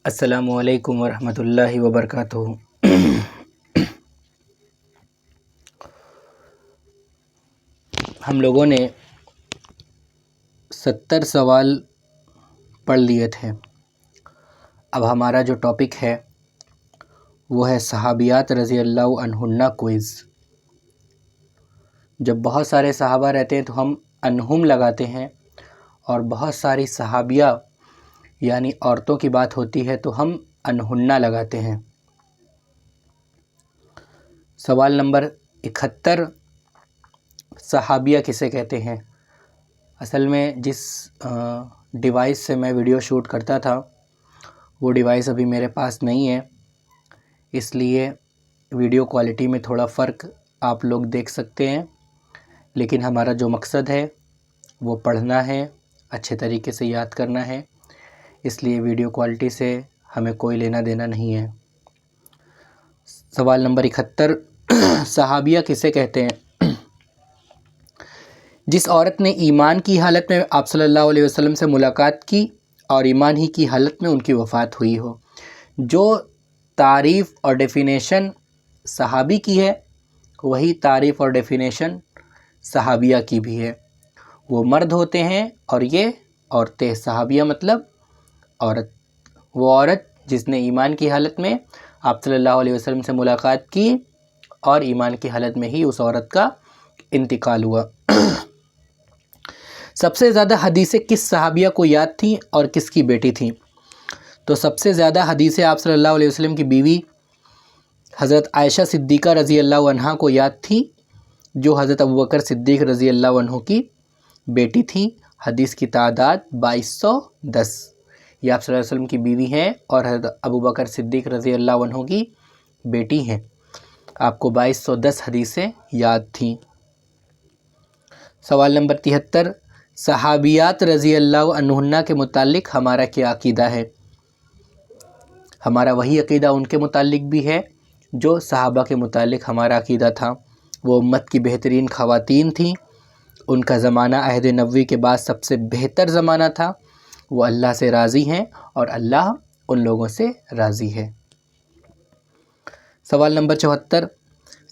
السلام علیکم ورحمۃ اللہ وبرکاتہ۔ ہم لوگوں نے 70 سوال پڑھ لیے تھے۔ اب ہمارا جو ٹاپک ہے وہ ہے صحابیات رضی اللہ عنہن کوئز۔ جب بہت سارے صحابہ رہتے ہیں تو ہم عنہم لگاتے ہیں، اور بہت ساری صحابیہ یعنی عورتوں کی بات ہوتی ہے تو ہم عنہن لگاتے ہیں۔ سوال نمبر 71، صحابیہ کسے کہتے ہیں؟ اصل میں جس ڈیوائس سے میں ویڈیو شوٹ کرتا تھا وہ ڈیوائس ابھی میرے پاس نہیں ہے، اس لیے ویڈیو کوالٹی میں تھوڑا فرق آپ لوگ دیکھ سکتے ہیں، لیکن ہمارا جو مقصد ہے وہ پڑھنا ہے، اچھے طریقے سے یاد کرنا ہے، اس لیے ویڈیو کوالٹی سے ہمیں کوئی لینا دینا نہیں ہے۔ سوال نمبر 71، صحابیہ کسے کہتے ہیں؟ جس عورت نے ایمان کی حالت میں آپ صلی اللہ علیہ وسلم سے ملاقات کی اور ایمان ہی کی حالت میں ان کی وفات ہوئی ہو۔ جو تعریف اور ڈیفینیشن صحابی کی ہے وہی تعریف اور ڈیفینیشن صحابیہ کی بھی ہے۔ وہ مرد ہوتے ہیں اور یہ عورتیں۔ صحابیہ مطلب عورت، وہ عورت جس نے ایمان کی حالت میں آپ صلی اللہ علیہ وسلم سے ملاقات کی اور ایمان کی حالت میں ہی اس عورت کا انتقال ہوا۔ سب سے زیادہ حدیثیں کس صحابیہ کو یاد تھیں اور کس کی بیٹی تھیں؟ تو سب سے زیادہ حدیثیں آپ صلی اللہ علیہ وسلم کی بیوی حضرت عائشہ صدیقہ رضی اللہ عنہا کو یاد تھیں، جو حضرت ابوبکر صدیق رضی اللہ عنہ کی بیٹی تھیں۔ حدیث کی تعداد 2210، یہ آپ صلی اللہ علیہ وسلم کی بیوی ہیں اور حضرت ابوبکر صدیق رضی اللہ عنہ کی بیٹی ہیں۔ آپ کو 2210 حدیثیں یاد تھیں۔ سوال نمبر 73، صحابیات رضی اللہ عنہن کے متعلق ہمارا کیا عقیدہ ہے؟ ہمارا وہی عقیدہ ان کے متعلق بھی ہے جو صحابہ کے متعلق ہمارا عقیدہ تھا۔ وہ امت کی بہترین خواتین تھیں، ان کا زمانہ عہد نبوی کے بعد سب سے بہتر زمانہ تھا۔ وہ اللہ سے راضی ہیں اور اللہ ان لوگوں سے راضی ہے۔ سوال نمبر 74،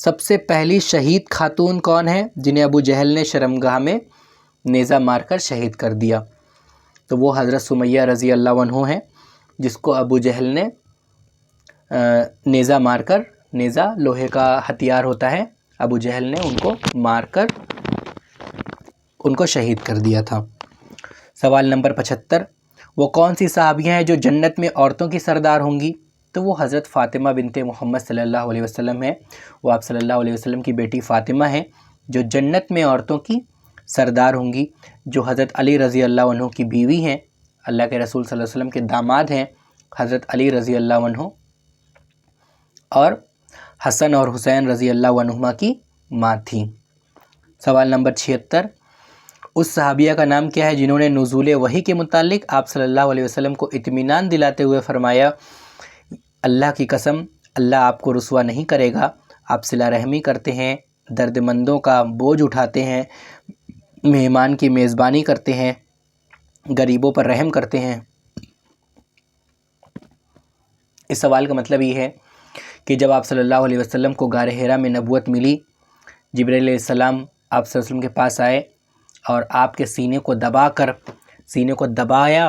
سب سے پہلی شہید خاتون کون ہے جنہیں ابو جہل نے شرمگاہ میں نیزہ مار کر شہید کر دیا؟ تو وہ حضرت سمیہ رضی اللہ عنہ ہیں، جس کو ابو جہل نے نیزہ مار کر، نیزہ لوہے کا ہتھیار ہوتا ہے، ابو جہل نے ان کو مار کر ان کو شہید کر دیا تھا۔ سوال نمبر 75، وہ کون سی صحابیہ ہیں جو جنت میں عورتوں کی سردار ہوں گی؟ تو وہ حضرت فاطمہ بنت محمد صلی اللہ علیہ وسلم ہیں۔ وہ آپ صلی اللہ علیہ وسلم کی بیٹی فاطمہ ہیں جو جنت میں عورتوں کی سردار ہوں گی، جو حضرت علی رضی اللہ عنہ کی بیوی ہیں، اللہ کے رسول صلی اللہ علیہ وسلم کے داماد ہیں حضرت علی رضی اللہ عنہ، اور حسن اور حسین رضی اللہ عنہما کی ماں تھیں۔ سوال نمبر 76، اس صحابیہ کا نام کیا ہے جنہوں نے نزول وحی کے متعلق آپ صلی اللہ علیہ وسلم کو اطمینان دلاتے ہوئے فرمایا، اللہ کی قسم اللہ آپ کو رسوا نہیں کرے گا، آپ صلہ رحمی کرتے ہیں، درد مندوں کا بوجھ اٹھاتے ہیں، مہمان کی میزبانی کرتے ہیں، غریبوں پر رحم کرتے ہیں۔ اس سوال کا مطلب یہ ہے کہ جب آپ صلی اللہ علیہ وسلم کو غار حرا میں نبوت ملی، جبرائیل علیہ السلام آپ صلی اللہ علیہ وسلم کے پاس آئے اور آپ کے سینے کو دبایا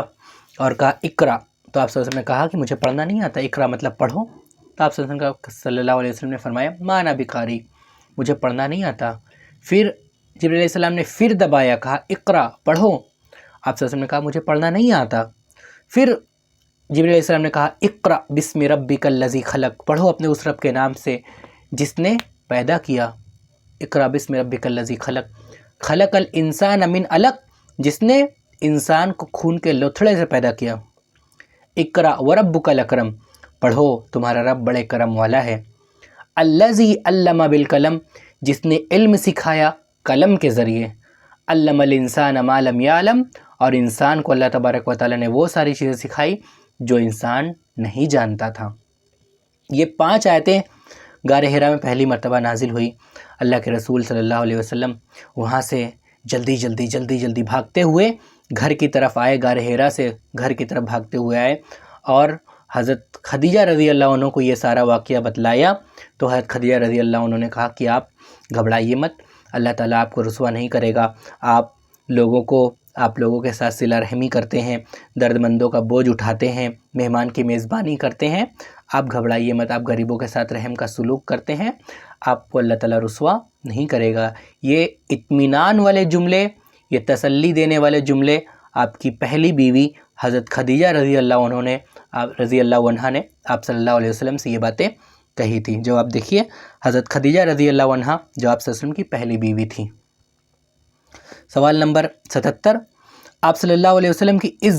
اور کہا اقرا، تو آپ صلی اللہ علیہ وسلم نے کہا کہ مجھے پڑھنا نہیں آتا، اقرا مطلب پڑھو، تو آپ صلی اللہ علیہ وسلم نے فرمایا ما انا بقاری، مجھے پڑھنا نہیں آتا۔ پھر جبرائیل علیہ السلام نے پھر دبایا، کہا اقرا پڑھو، آپ صلی اللہ علیہ وسلم نے کہا مجھے پڑھنا نہیں آتا۔ پھر جبرائیل علیہ السلام نے کہا اقرا بسم ربک الذی خلق، پڑھو اپنے اس رب کے نام سے جس نے پیدا کیا، اقرا بسم ربک الذی خلق، خلق الانسان من علق، جس نے انسان کو خون کے لوتھڑے سے پیدا کیا، اقرا وربک الاکرم، پڑھو تمہارا رب بڑے کرم والا ہے، الذی علم بالقلم، جس نے علم سکھایا قلم کے ذریعے، علم الانسان ما لم یعلم، اور انسان کو اللہ تبارک و تعالیٰ نے وہ ساری چیزیں سکھائی جو انسان نہیں جانتا تھا۔ یہ 5 آیتیں غار حرا میں پہلی مرتبہ نازل ہوئی۔ اللہ کے رسول صلی اللہ علیہ وسلم وہاں سے جلدی بھاگتے ہوئے گھر کی طرف آئے، غار حرا سے گھر کی طرف بھاگتے ہوئے آئے، اور حضرت خدیجہ رضی اللہ عنہ کو یہ سارا واقعہ بتلایا تو حضرت خدیجہ رضی اللہ عنہ نے کہا کہ آپ گھبرائیے مت، اللہ تعالیٰ آپ کو رسوا نہیں کرے گا، آپ لوگوں کے ساتھ صلہ رحمی کرتے ہیں، درد مندوں کا بوجھ اٹھاتے ہیں، مہمان کی میزبانی کرتے ہیں، آپ گھبرائیے مت، آپ غریبوں کے ساتھ رحم کا سلوک کرتے ہیں، آپ کو اللہ تعالیٰ رسوا نہیں کرے گا۔ یہ اطمینان والے جملے، یہ تسلی دینے والے جملے آپ کی پہلی بیوی حضرت خدیجہ رضی اللہ عنہ نے آپ صلی اللہ علیہ وسلم سے یہ باتیں کہی تھی۔ جو آپ دیکھیے حضرت خدیجہ رضی اللہ عنہ جو آپ صلی اللہ علیہ وسلم کی پہلی بیوی تھی۔ سوال نمبر 77، آپ صلی اللہ علیہ وسلم کی اس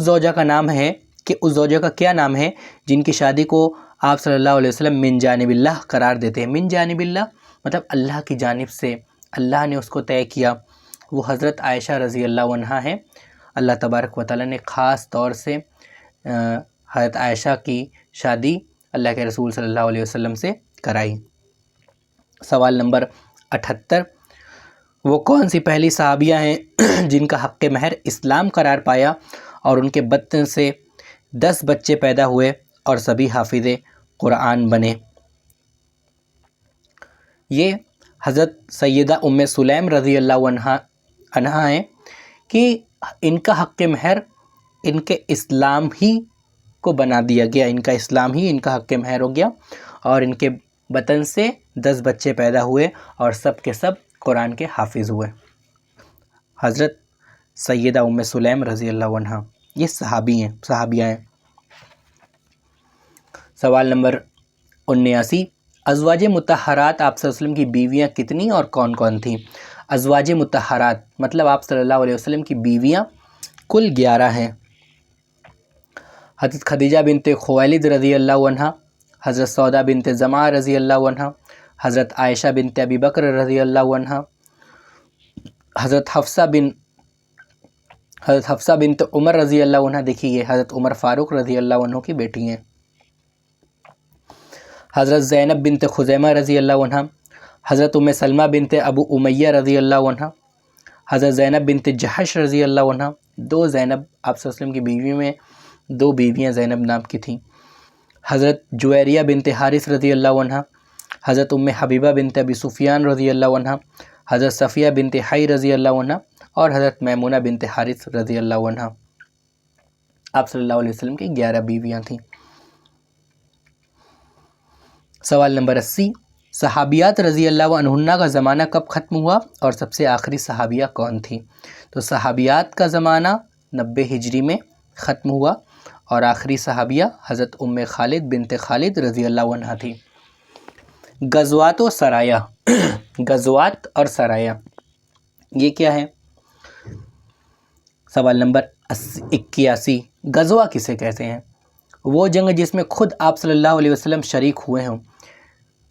زوجہ کا نام ہے کہ اس زوجہ کا کیا نام ہے جن کی شادی کو آپ صلی اللہ علیہ وسلم من جانب اللہ قرار دیتے ہیں؟ من جانب اللہ مطلب اللہ کی جانب سے اللہ نے اس کو طے کیا، وہ حضرت عائشہ رضی اللہ عنہا ہیں۔ اللہ تبارک و تعالیٰ نے خاص طور سے حضرت عائشہ کی شادی اللہ کے رسول صلی اللہ علیہ وسلم سے کرائی۔ سوال نمبر 78، وہ کون سی پہلی صحابیہ ہیں جن کا حق مہر اسلام قرار پایا اور ان کے بطن سے 10 بچے پیدا ہوئے اور سبھی حافظ قرآن بنے؟ یہ حضرت سیدہ ام سلیم رضی اللہ عنہا ہیں کہ ان کا حق مہر ان کے اسلام ہی کو بنا دیا گیا، ان کا اسلام ہی ان کا حق مہر ہو گیا اور ان کے بطن سے 10 بچے پیدا ہوئے اور سب کے سب قرآن کے حافظ ہوئے۔ حضرت سیدہ ام سلیم رضی اللہ عنہ یہ صحابیہ ہیں۔ سوال نمبر 79، ازواج مطہرات آپ صلی اللہ علیہ وسلم کی بیویاں کتنی اور کون کون تھیں؟ ازواج مطہرات مطلب آپ صلی اللہ علیہ وسلم کی بیویاں کل 11 ہیں۔ حضرت خدیجہ بنت خویلد رضی اللہ عنہ، حضرت سودا بنت زمعہ رضی اللہ عنہ، حضرت عائشہ بنت ابی بکر رضی اللہ عنہ، حضرت حفصہ بنت عمر رضی اللہ عنہ، دیکھیے یہ حضرت عمر فاروق رضی اللہ عنہ کی بیٹی ہیں، حضرت زینب بنت خزیمہ رضی اللہ عنہ، حضرت ام سلمہ بنت ابو امیہ رضی اللہ عنہ، حضرت زینب بنت جحش رضی اللہ عنہ۔ 2 زینب آپ صلی اللہ علیہ وسلم کی بیوی میں 2 بیویاں زینب نام کی تھیں۔ حضرت جویریہ بنت حارث رضی اللہ عنہ، حضرت ام حبیبہ بنت ابی سفیان رضی اللہ عنہ، حضرت صفیہ بنت حی رضی اللہ عنہ اور حضرت میمونہ بنت حارث رضی اللہ عنہ۔ آپ صلی اللہ علیہ وسلم کی 11 بیویاں تھیں۔ سوال نمبر 80، صحابیات رضی اللہ عنہن کا زمانہ کب ختم ہوا اور سب سے آخری صحابیہ کون تھی؟ تو صحابیات کا زمانہ 90 ہجری میں ختم ہوا اور آخری صحابیہ حضرت ام خالد بنت خالد رضی اللہ عنہ تھی۔ غزوات و سرایا غزوات اور سرایا یہ کیا ہے؟ سوال نمبر 81، غزوہ کسے کہتے ہیں؟ وہ جنگ جس میں خود آپ صلی اللہ علیہ وسلم شریک ہوئے ہوں۔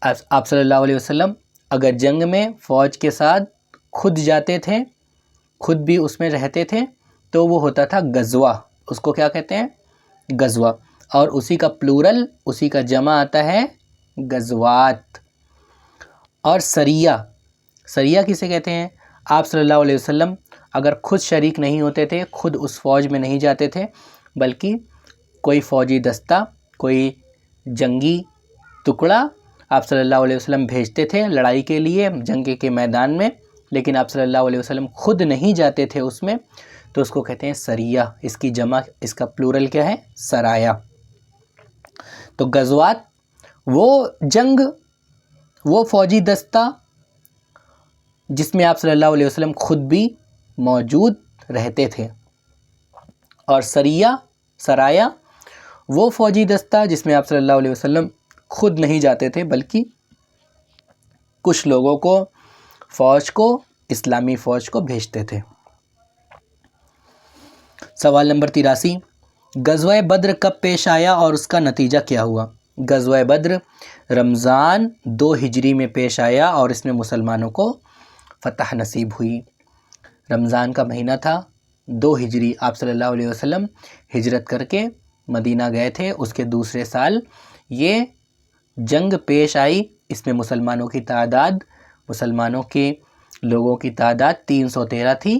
آپ صلی اللہ علیہ وسلم اگر جنگ میں فوج کے ساتھ خود جاتے تھے، خود بھی اس میں رہتے تھے تو وہ ہوتا تھا غزوہ، اس کو کیا کہتے ہیں؟ غزوہ۔ اور اسی کا پلورل، اسی کا جمع آتا ہے غزوات۔ اور سریہ کسے کہتے ہیں؟ آپ صلی اللہ علیہ وسلم اگر خود شریک نہیں ہوتے تھے، خود اس فوج میں نہیں جاتے تھے، بلکہ کوئی فوجی دستہ، کوئی جنگی ٹکڑا آپ صلی اللہ علیہ وسلم بھیجتے تھے لڑائی کے لیے جنگ کے میدان میں، لیکن آپ صلی اللہ علیہ وسلم خود نہیں جاتے تھے اس میں، تو اس کو کہتے ہیں سریہ۔ اس کی جمع، اس کا پلورل کیا ہے؟ سرایا۔ تو غزوات وہ جنگ، وہ فوجی دستہ جس میں آپ صلی اللہ علیہ وسلم خود بھی موجود رہتے تھے، اور سرایا وہ فوجی دستہ جس میں آپ صلی اللہ علیہ وسلم خود نہیں جاتے تھے، بلکہ کچھ لوگوں کو، فوج کو، اسلامی فوج کو بھیجتے تھے۔ سوال نمبر 83، غزوہ بدر کب پیش آیا اور اس کا نتیجہ کیا ہوا؟ غزوہ بدر رمضان 2 ہجری میں پیش آیا اور اس میں مسلمانوں کو فتح نصیب ہوئی۔ رمضان کا مہینہ تھا، 2 ہجری، آپ صلی اللہ علیہ وسلم ہجرت کر کے مدینہ گئے تھے، اس کے دوسرے سال یہ جنگ پیش آئی۔ اس میں مسلمانوں کی تعداد، مسلمانوں کے لوگوں کی تعداد 313 تھی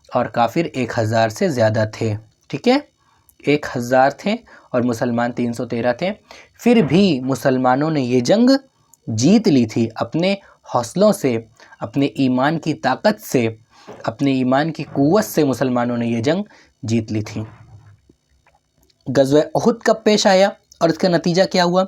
اور کافر 1000 سے زیادہ تھے، ٹھیک ہے، 1000 تھے اور مسلمان 313 تھے، پھر بھی مسلمانوں نے یہ جنگ جیت لی تھی اپنے حوصلوں سے، اپنے ایمان کی طاقت سے، اپنے ایمان کی قوت سے مسلمانوں نے یہ جنگ جیت لی تھی۔ غزوہ احد کب پیش آیا اور اس کا نتیجہ کیا ہوا؟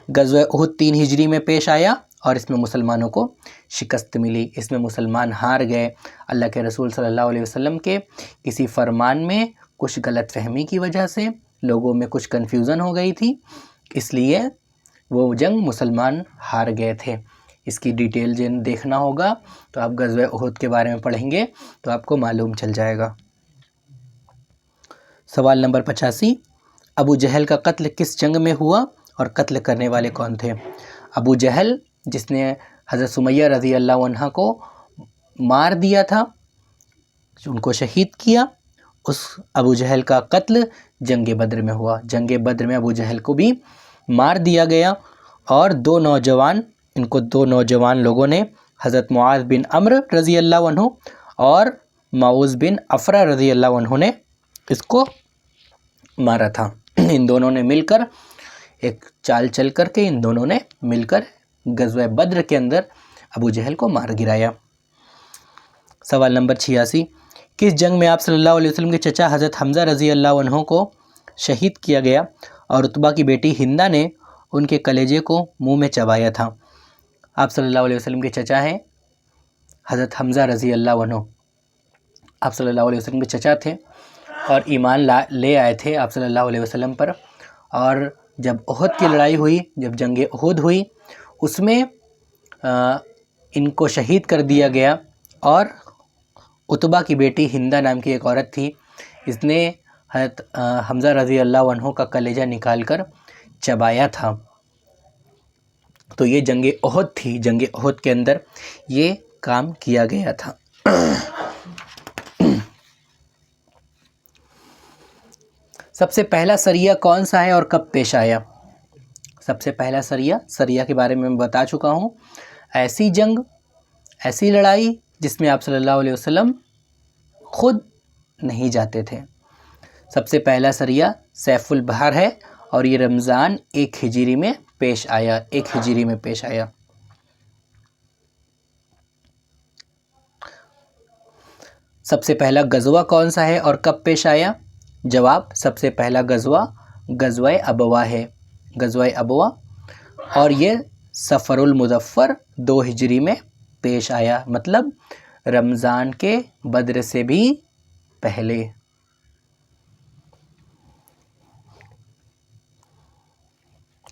غزوہ احد 3 ہجری میں پیش آیا اور اس میں مسلمانوں کو شکست ملی، اس میں مسلمان ہار گئے۔ اللہ کے رسول صلی اللہ علیہ وسلم کے کسی فرمان میں کچھ غلط فہمی کی وجہ سے لوگوں میں کچھ کنفیوژن ہو گئی تھی، اس لیے وہ جنگ مسلمان ہار گئے تھے۔ اس کی ڈیٹیل دیکھنا ہوگا تو آپ غزوہ احد کے بارے میں پڑھیں گے تو آپ کو معلوم چل جائے گا۔ سوال نمبر 85، ابو جہل کا قتل کس جنگ میں ہوا اور قتل کرنے والے کون تھے؟ ابو جہل جس نے حضرت سمیہ رضی اللہ عنہ کو مار دیا تھا، ان کو شہید کیا، اس ابو جہل کا قتل جنگ بدر میں ہوا۔ جنگ بدر میں ابو جہل کو بھی مار دیا گیا اور دو نوجوان لوگوں نے حضرت معاذ بن عمرو رضی اللہ عنہ اور معوذ بن افرا رضی اللہ عنہ نے اس کو مارا تھا۔ ان دونوں نے مل کر ایک چال چل کر کے ان دونوں نے مل کر غزوہ بدر کے اندر ابو جہل کو مار گرایا۔ سوال نمبر 86، کس جنگ میں آپ صلی اللہ علیہ وسلم کے چچا حضرت حمزہ رضی اللہ عنہ کو شہید کیا گیا اور عتبہ کی بیٹی ہندہ نے ان کے کلیجے کو منہ میں چبایا تھا؟ آپ صلی اللہ علیہ وسلم کے چچا ہیں حضرت حمزہ رضی اللہ عنہ، آپ صلی اللہ علیہ وسلم کے چچا تھے اور ایمان لے آئے تھے آپ صلی اللہ علیہ وسلم پر، اور جب احد کی لڑائی ہوئی، جب جنگ احد ہوئی، اس میں ان کو شہید کر دیا گیا اور عتبہ کی بیٹی ہندہ نام کی ایک عورت تھی، اس نے حضرت حمزہ رضی اللہ عنہ کا کلیجہ نکال کر چبایا تھا۔ تو یہ جنگ احد تھی، جنگ احد کے اندر یہ کام کیا گیا تھا۔ سب سے پہلا سریہ کون سا ہے اور کب پیش آیا؟ سب سے پہلا سریہ کے بارے میں بتا چکا ہوں، ایسی جنگ، ایسی لڑائی جس میں آپ صلی اللہ علیہ وسلم خود نہیں جاتے تھے۔ سب سے پہلا سریہ سیف البحر ہے اور یہ رمضان 1 ہجری میں پیش آیا، 1 ہجری میں پیش آیا۔ سب سے پہلا غزوہ کون سا ہے اور کب پیش آیا؟ جواب، سب سے پہلا غزوہ ابوا ہے، غزوہ ابوا، اور یہ صفر المظفر 2 ہجری میں پیش آیا، مطلب رمضان کے بدر سے بھی پہلے۔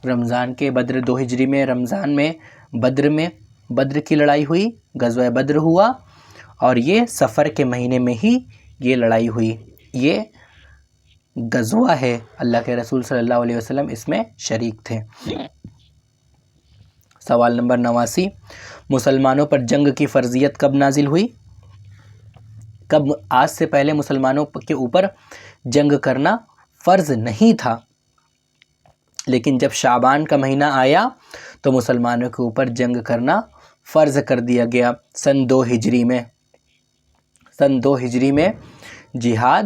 رمضان کے بدر 2 ہجری میں، رمضان میں بدر کی لڑائی ہوئی، غزوہ بدر ہوا، اور یہ صفر کے مہینے میں ہی یہ لڑائی ہوئی۔ یہ غزوہ ہے، اللہ کے رسول صلی اللہ علیہ وسلم اس میں شریک تھے۔ سوال نمبر 89، مسلمانوں پر جنگ کی فرضیت کب نازل ہوئی؟ کب؟ آج سے پہلے مسلمانوں کے اوپر جنگ کرنا فرض نہیں تھا، لیکن جب شعبان کا مہینہ آیا تو مسلمانوں کے اوپر جنگ کرنا فرض کر دیا گیا۔ سن 2 ہجری میں جہاد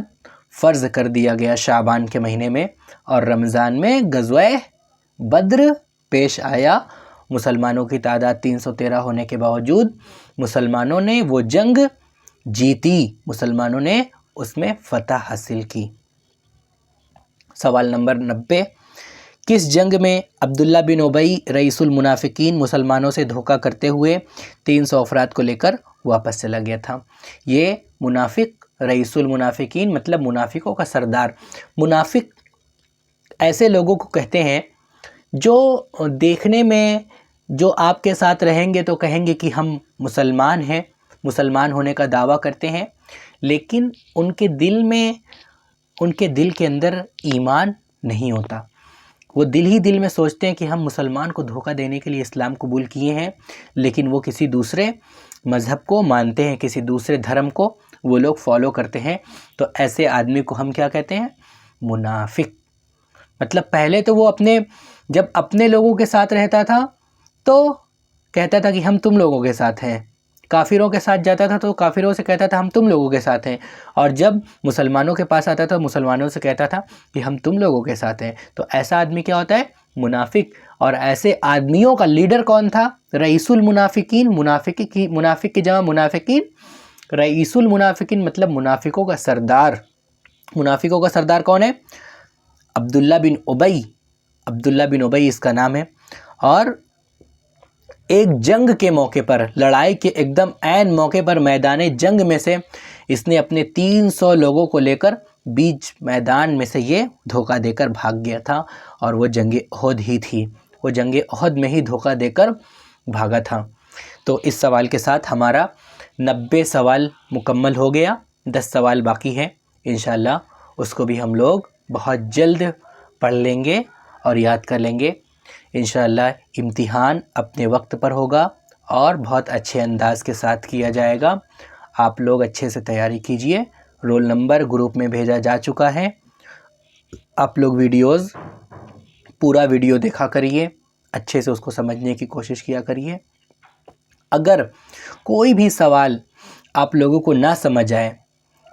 فرض کر دیا گیا شعبان کے مہینے میں، اور رمضان میں غزوہ بدر پیش آیا۔ مسلمانوں کی تعداد 313 ہونے کے باوجود مسلمانوں نے وہ جنگ جیتی، مسلمانوں نے اس میں فتح حاصل کی۔ سوال نمبر 90، کس جنگ میں عبداللہ بن ابی رئیس المنافقین مسلمانوں سے دھوکہ کرتے ہوئے 300 افراد کو لے کر واپس چلا گیا تھا؟ یہ منافق رئیس المنافقین مطلب منافقوں کا سردار۔ منافق ایسے لوگوں کو کہتے ہیں جو دیکھنے میں، جو آپ کے ساتھ رہیں گے تو کہیں گے کہ ہم مسلمان ہیں، مسلمان ہونے کا دعویٰ کرتے ہیں، لیکن ان کے دل کے اندر ایمان نہیں ہوتا۔ وہ دل میں سوچتے ہیں کہ ہم مسلمان کو دھوکہ دینے کے لیے اسلام قبول کیے ہیں، لیکن وہ کسی دوسرے مذہب کو مانتے ہیں، کسی دوسرے دھرم کو وہ لوگ فالو کرتے ہیں۔ تو ایسے آدمی کو ہم کیا کہتے ہیں؟ منافق۔ مطلب پہلے تو وہ جب اپنے لوگوں کے ساتھ رہتا تھا تو کہتا تھا کہ ہم تم لوگوں کے ساتھ ہیں، کافروں کے ساتھ جاتا تھا تو کافروں سے کہتا تھا ہم تم لوگوں کے ساتھ ہیں، اور جب مسلمانوں کے پاس آتا تھا مسلمانوں سے کہتا تھا کہ ہم تم لوگوں کے ساتھ ہیں۔ تو ایسا آدمی کیا ہوتا ہے؟ منافق۔ اور ایسے آدمیوں کا لیڈر کون تھا؟ رئیس المنافقین۔ منافق کی جمع منافقین، رئیس المنافقین مطلب منافقوں کا سردار۔ منافقوں کا سردار کون ہے؟ عبداللہ بن ابی۔ عبداللہ بن ابی اس کا نام ہے۔ اور ایک جنگ کے موقع پر، لڑائی کے ایک دم عین موقع پر، میدان جنگ میں سے اس نے اپنے 300 لوگوں کو لے کر بیچ میدان میں سے یہ دھوکہ دے کر بھاگ گیا تھا، اور وہ جنگ احد ہی تھی، وہ جنگ احد میں ہی دھوکہ دے کر بھاگا تھا۔ تو اس سوال کے ساتھ ہمارا 90 سوال مکمل ہو گیا، 10 سوال باقی ہیں، انشاءاللہ اس کو بھی ہم لوگ بہت جلد پڑھ لیں گے اور یاد کر لیں گے۔ انشاءاللہ امتحان اپنے وقت پر ہوگا اور بہت اچھے انداز کے ساتھ کیا جائے گا۔ آپ لوگ اچھے سے تیاری کیجئے۔ رول نمبر گروپ میں بھیجا جا چکا ہے۔ آپ لوگ پورا ویڈیو دیکھا کریے، اچھے سے اس کو سمجھنے کی کوشش کیا کریے۔ اگر کوئی بھی سوال آپ لوگوں کو نہ سمجھ آئے،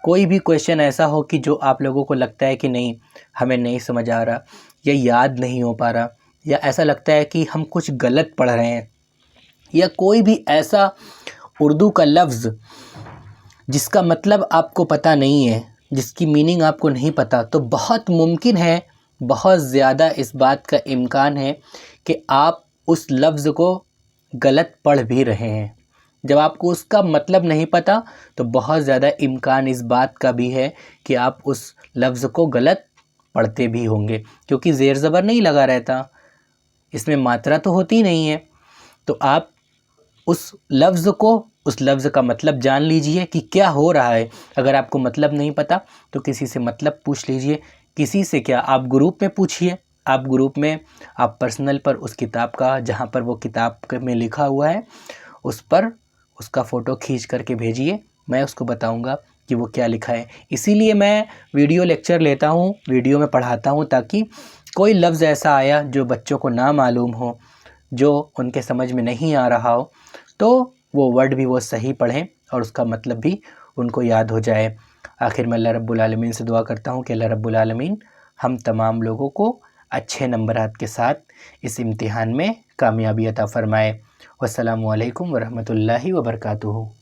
کوئی بھی کویشچن ایسا ہو کہ جو آپ لوگوں کو لگتا ہے کہ نہیں ہمیں نہیں سمجھ آ رہا، یا یاد نہیں ہو پا رہا، یا ایسا لگتا ہے کہ ہم کچھ غلط پڑھ رہے ہیں، یا کوئی بھی ایسا اردو کا لفظ جس کا مطلب آپ کو پتہ نہیں ہے، جس کی میننگ آپ کو نہیں پتہ، تو بہت ممکن ہے، بہت زیادہ اس بات کا امکان ہے کہ آپ اس لفظ کو غلط پڑھ بھی رہے ہیں۔ جب آپ کو اس کا مطلب نہیں پتہ تو بہت زیادہ امکان اس بات کا بھی ہے کہ آپ اس لفظ کو غلط پڑھتے بھی ہوں گے، کیونکہ زیر زبر نہیں لگا رہتا، اس میں ماترا تو ہوتی نہیں ہے۔ تو آپ اس لفظ کا مطلب جان لیجئے کہ کیا ہو رہا ہے۔ اگر آپ کو مطلب نہیں پتہ تو کسی سے مطلب پوچھ لیجئے، کسی سے کیا، آپ گروپ میں پوچھئے، آپ گروپ میں آپ پرسنل پر اس کتاب کا، جہاں پر وہ کتاب میں لکھا ہوا ہے اس پر اس کا فوٹو کھینچ کر کے بھیجئے، میں اس کو بتاؤں گا کہ وہ کیا لکھا ہے۔ اسی لیے میں ویڈیو لیکچر لیتا ہوں، ویڈیو میں پڑھاتا ہوں، تاکہ کوئی لفظ ایسا آیا جو بچوں کو نہ معلوم ہو، جو ان کے سمجھ میں نہیں آ رہا ہو، تو وہ ورڈ بھی وہ صحیح پڑھیں اور اس کا مطلب بھی ان کو یاد ہو جائے۔ آخر میں اللہ رب العالمین سے دعا کرتا ہوں کہ اللہ رب العالمین ہم تمام لوگوں کو اچھے نمبرات کے ساتھ اس امتحان میں کامیابی عطا فرمائے۔ والسلام علیکم ورحمۃ اللہ وبرکاتہ۔